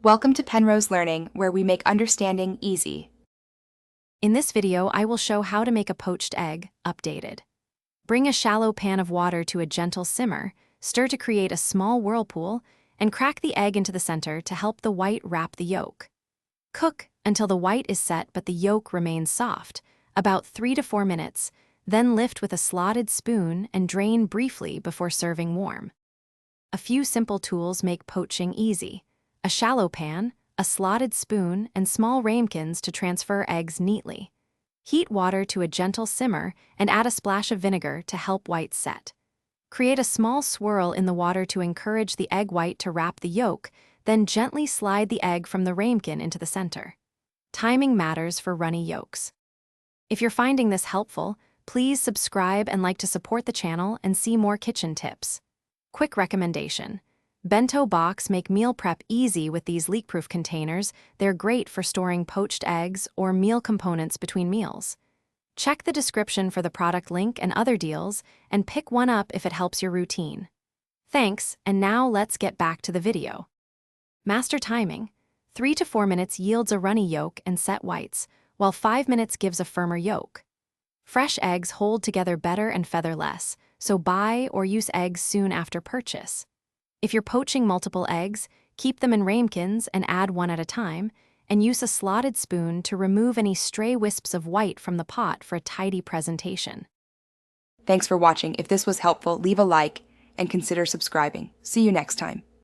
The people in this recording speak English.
Welcome to Penrose Learning, where we make understanding easy. In this video, I will show how to make a poached egg, updated. Bring a shallow pan of water to a gentle simmer, stir to create a small whirlpool, and crack the egg into the center to help the white wrap the yolk. Cook until the white is set but the yolk remains soft, about 3 to 4 minutes, then lift with a slotted spoon and drain briefly before serving warm. A few simple tools make poaching easy: a shallow pan, a slotted spoon, and small ramekins to transfer eggs neatly. Heat water to a gentle simmer and add a splash of vinegar to help whites set. Create a small swirl in the water to encourage the egg white to wrap the yolk, then gently slide the egg from the ramekin into the center. Timing matters for runny yolks. If you're finding this helpful, please subscribe and like to support the channel and see more kitchen tips. Quick recommendation: bento box make meal prep easy with these leak-proof containers. They're great for storing poached eggs or meal components between meals. Check the description for the product link and other deals, and pick one up if it helps your routine. Thanks, and now let's get back to the video. Master timing: 3 to 4 minutes yields a runny yolk and set whites, while 5 minutes gives a firmer yolk. Fresh eggs hold together better and feather less, so buy or use eggs soon after purchase. If you're poaching multiple eggs, keep them in ramekins and add one at a time, and use a slotted spoon to remove any stray wisps of white from the pot for a tidy presentation. Thanks for watching. If this was helpful, leave a like and consider subscribing. See you next time.